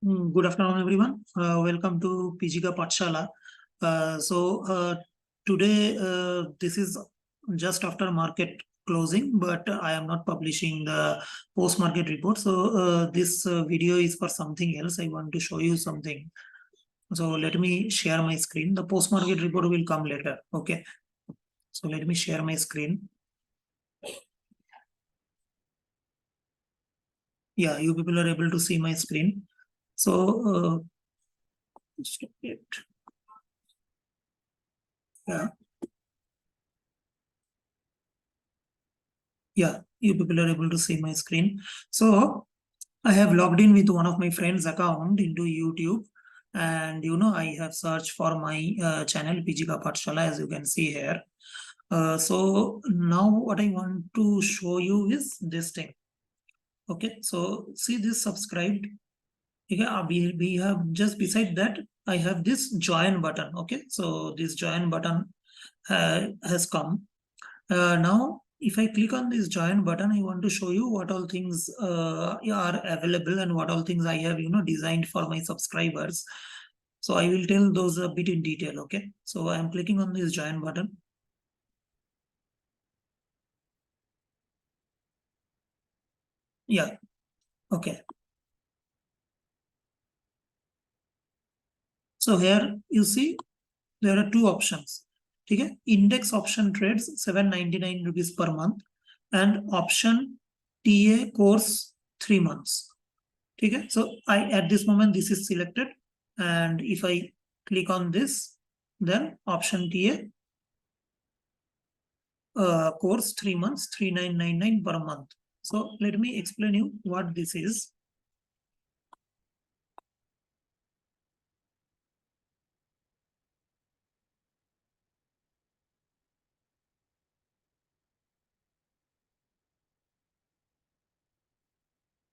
Good afternoon, everyone. Welcome to PGK Pathshala. Today, this is just after market closing, but I am not publishing the post-market report. This video is for something else. I want to show you something. So, let me share my screen. The post-market report will come later. Okay. So, let me share my screen. Yeah, you people are able to see my screen. So, yeah. Yeah, you people are able to see my screen. So I have logged in with one of my friend's account into YouTube, and I have searched for my channel PGK Pathshala, as you can see here. So now what I want to show you is this thing. Okay, so see this subscribed. Yeah, we have just beside that I have this join button. Okay, so this join button has come. Now, if I click on this join button, I want to show you what all things are available and what all things I have, designed for my subscribers. So I will tell those a bit in detail. Okay. So I am clicking on this join button. Yeah. Okay. So here you see there are two options. Okay. Index option trades 799 rupees per month and option TA course 3 months. Okay, so I at this moment this is selected, and if I click on this, then option TA course 3 months 3999 per month. So let me explain you what this is.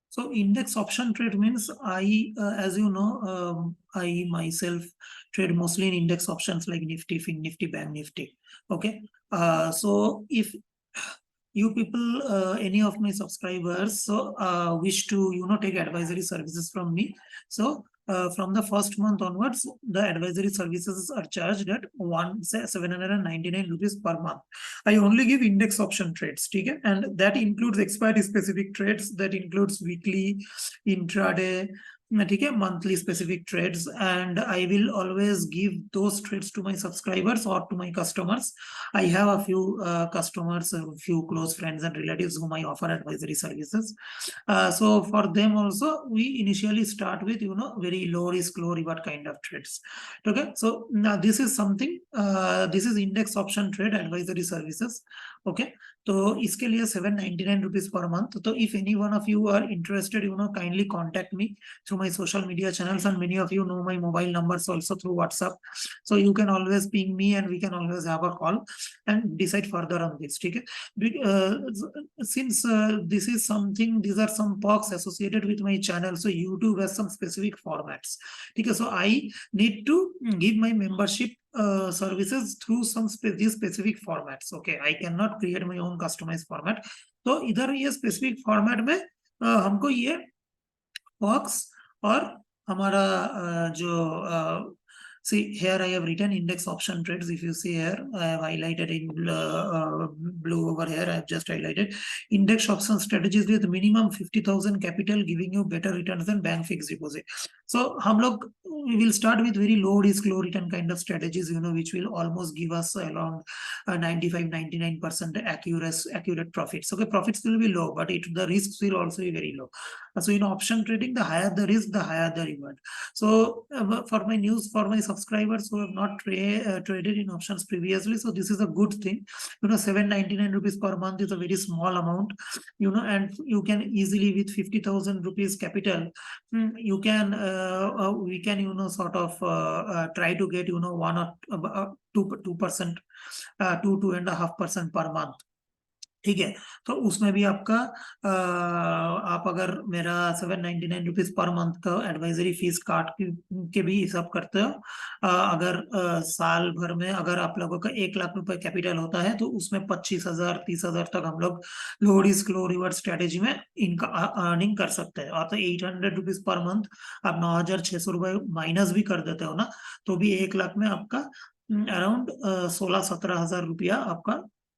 So index option trade means as you know, I myself trade mostly in index options like Nifty, Fin Nifty, Bank Nifty. Okay. So if you people, any of my subscribers, so wish to take advisory services from me. So from the first month onwards, the advisory services are charged at 799 rupees per month. I only give index option trades, okay? And that includes expiry specific trades, that includes weekly, intraday, okay, monthly specific trades, and I will always give those trades to my subscribers or to my customers. I have a few customers, a few close friends and relatives whom I offer advisory services. So for them also, we initially start with very low risk, low reward kind of trades. Okay, so now this is something. This is index option trade advisory services. Okay, तो इसके लिए 799 rupees per month. So if any one of you are interested, kindly contact me through my social media channels, and many of you know my mobile numbers also through WhatsApp. So you can always ping me and we can always have a call and decide further on this. Okay, since this is something, these are some perks associated with my channel. So YouTube has some specific formats. Okay, so I need to give my membership services through some these specific formats. Okay, I cannot create my own customized format. तो इधर ये specific format में हमको ये perks और हमारा जो see here I have written index option trades. If you see here, I have highlighted in blue over here. I have just highlighted index option strategies with minimum 50,000 capital, giving you better returns than bank fixed deposit. So we will start with very low risk, low return kind of strategies, which will almost give us around 95-99% accurate profits. Okay, profits will be low, but the risks will also be very low. So in option trading, the higher the risk, the higher the reward. So for my subscribers who have not traded in options previously, so this is a good thing. 799 rupees per month is a very small amount, and you can easily with 50,000 rupees capital, we can sort of try to get 1 or 2%, 2.5% per month. ठीक है। तो उसमें भी आपका आप अगर मेरा 799 rupees per month का एडवाइजरी फीस काट के भी हिसाब करते हो, अगर साल भर में अगर आप लोगों का 1 लाख रुपए कैपिटल होता है तो उसमें 25,000 30,000 तक हम लोग लो रिस्क लो रिवर्ड स्ट्रेटेजी में इनका अर्निंग कर सकते हैं। और तो 800 रुपीज पर मंथ आप 9,600 रुपए माइनस भी कर देते हो ना, तो भी 1 लाख में आपका अराउंड 16-17 हजार रुपया आपका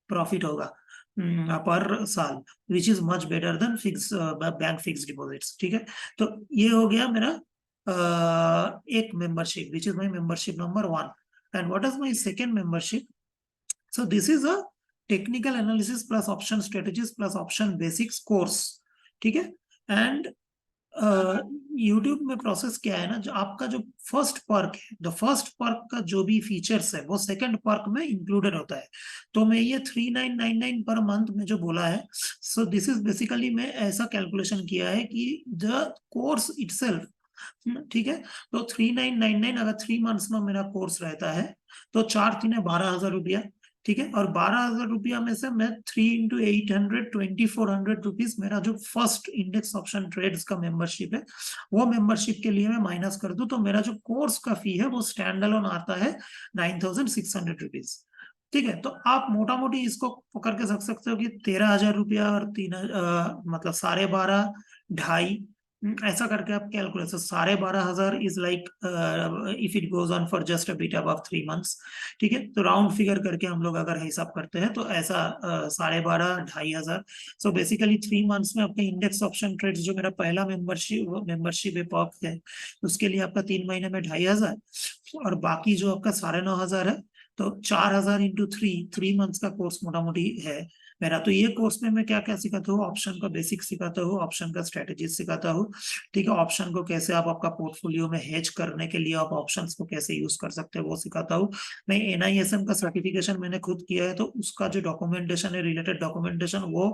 प्रॉफिट होगा पर साल, which is much better than fix bank fix deposits. ठीक है। तो ये हो गया मेरा एक membership, which is my membership number 1। And what is my second membership? So this is a technical analysis plus option strategies plus option basics course. ठीक है। एंड यूट्यूब में प्रोसेस क्या है ना, जो आपका जो फर्स्ट पर्क है, द फर्स्ट पर्क का जो भी फीचर्स है वो सेकंड पर्क में इंक्लूडेड होता है। तो मैं ये 3999 पर मंथ में जो बोला है, सो दिस इज बेसिकली मैं ऐसा कैलकुलेशन किया है कि द कोर्स इटसेल्फ, ठीक है। तो 3999 अगर 3 मंथ्स में मेरा कोर्स रहता है तो 4 3 12 हजार रुपया। ठीक है। और 12 हजार रुपया में से मैं 3 into 800 2400 रुपीज मेरा जो फर्स्ट इंडेक्स ऑप्शन ट्रेड्स का मेंबरशिप है, वो मेंबरशिप के लिए मैं माइनस कर दूं तो मेरा जो कोर्स का फी है वो स्टैंड अलोन आता है 9,600 रुपीज। ठीक है। तो आप मोटा मोटी इसको पकड़ के रख सकते हो कि 13,000 रुपया और मतलब 12.5 ढाई, ऐसा करके आप calculate. 12,500 is like if it goes on for just a bit above 3 months. ठीक है। तो राउंड फिगर करके हम लोग अगर हिसाब करते हैं तो ऐसा 12,500 2,500। सो बेसिकली 3 मंथ्स में आपके इंडेक्स ऑप्शन ट्रेड जो मेरा पहला मेंबरशिप है पॉप है, उसके लिए आपका 3 महीने में 2,500, और बाकी जो आपका 9,500 है, तो 4,000 इंटू 3 मंथ्स का कोर्स मोटा मोटी है मेरा। तो ये कोर्स में मैं क्या क्या सिखाता हूँ? ऑप्शन का बेसिक सिखाता हूँ, ऑप्शन का स्ट्रेटेजी सिखाता हूँ। ठीक है। ऑप्शन को कैसे आप आपका पोर्टफोलियो में हेज करने के लिए आप ऑप्शंस को कैसे यूज कर सकते हैं वो सिखाता हूँ। मैं NISM का सर्टिफिकेशन मैंने खुद किया है, तो उसका जो डॉक्यूमेंटेशन है, रिलेटेड डॉक्यूमेंटेशन, वो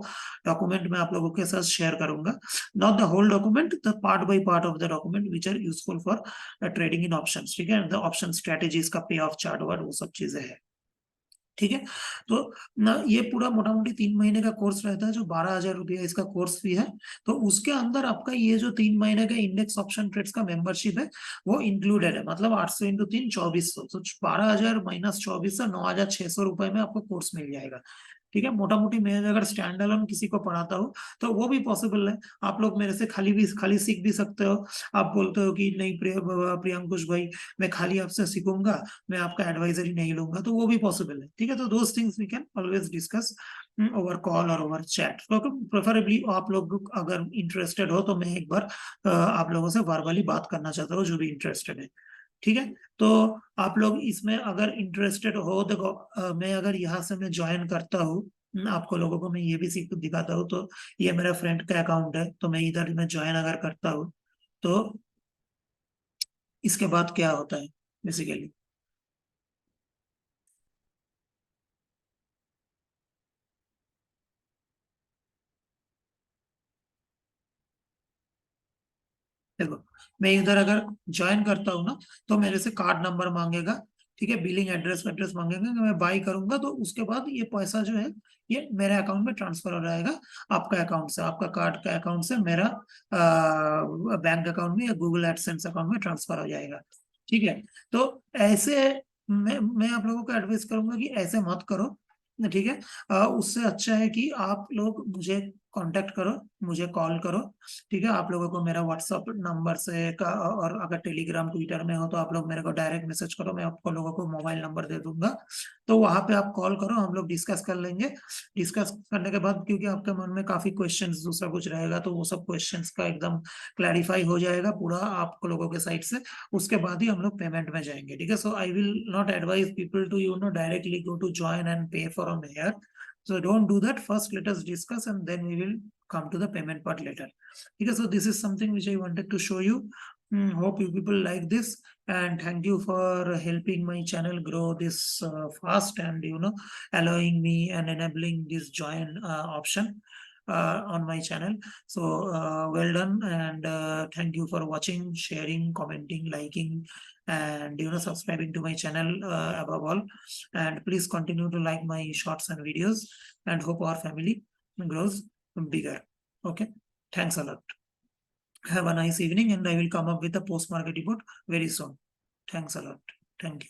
डॉक्यूमेंट मैं आप लोगों के साथ शेयर करूंगा। Not the whole document, the part by part of the document which are useful for trading in option. ठीक है। द ऑप्शन स्ट्रेटेजीज का पे ऑफ चार्ट वो सब चीजें है। ठीक है। तो ना ये पूरा मोटा मोटी 3 महीने का कोर्स रहता है जो 12,000 रुपया इसका कोर्स फी है। तो उसके अंदर आपका ये जो 3 महीने का इंडेक्स ऑप्शन ट्रेड्स का मेंबरशिप है वो इंक्लूडेड है। मतलब 800 इंटू 3 2400, तो 12,000 माइनस 2400 9,600 रुपए में आपको कोर्स मिल जाएगा। ठीक है। मोटा मोटी मैं अगर स्टैंड अलोन किसी को पढ़ाता हूँ तो वो भी पॉसिबल है। आप लोग मेरे से खाली सीख भी सकते हो। आप बोलते हो कि नहीं प्रियंकुश भाई, मैं खाली आपसे सीखूंगा, मैं आपका एडवाइजरी नहीं लूंगा, तो वो भी पॉसिबल है। ठीक है। तो those things we can always discuss over call और ओवर चैट। तो प्रेफरेबली आप लोग अगर इंटरेस्टेड हो तो मैं एक बार आप लोगों से वर्बली बात करना चाहता हूँ, जो भी इंटरेस्टेड है। ठीक है। तो आप लोग इसमें अगर इंटरेस्टेड हो, देखो मैं अगर यहाँ से मैं ज्वाइन करता हूँ, आपको लोगों को मैं ये भी सीख दिखाता हूँ। तो ये मेरा फ्रेंड का अकाउंट है, तो मैं इधर में ज्वाइन अगर करता हूँ तो इसके बाद क्या होता है बेसिकली? देखो, मैं इधर अगर ज्वाइन करता हूँ ना, तो मेरे से कार्ड नंबर मांगेगा। ठीक है। बिलिंग एड्रेस एड्रेस मांगेगा कि मैं बाई करूंगा, तो उसके बाद ये पैसा जो है ये मेरे अकाउंट में ट्रांसफर हो जाएगा। आपका अकाउंट से, आपका कार्ड का अकाउंट से मेरा बैंक अकाउंट में या गूगल एडसेंस अकाउंट में ट्रांसफर हो जाएगा। ठीक है। तो ऐसे मैं आप लोगों को एडवाइस करूंगा कि ऐसे मत करो। ठीक है। उससे अच्छा है कि आप लोग मुझे कांटेक्ट करो, मुझे कॉल करो। ठीक है। आप लोगों को मेरा व्हाट्सअप नंबर से का, और अगर टेलीग्राम ट्विटर में हो तो आप लोग मेरे को डायरेक्ट मैसेज करो, मैं आपको लोगों को मोबाइल नंबर दे दूंगा। तो वहां पे आप कॉल करो, हम लोग डिस्कस कर लेंगे। डिस्कस करने के बाद, क्योंकि आपके मन में काफी क्वेश्चंस दूसरा कुछ रहेगा, तो वो सब क्वेश्चंस का एकदम क्लैरिफाई हो जाएगा पूरा आप लोगों के साइड से। उसके बाद ही हम लोग पेमेंट में जाएंगे। ठीक है। So I will not advise people to directly go to join and pay for a mayor. So don't do that. First, let us discuss and then we will come to the payment part later. Okay, so this is something which I wanted to show you. Hope you people like this, and thank you for helping my channel grow this fast, and allowing me and enabling this join option. on my channel. So well done, and thank you for watching, sharing, commenting, liking, and subscribing to my channel above all. And please continue to like my shorts and videos, and hope our family grows bigger. Okay, thanks a lot. Have a nice evening, and I will come up with a post market report very soon. Thanks a lot. Thank you.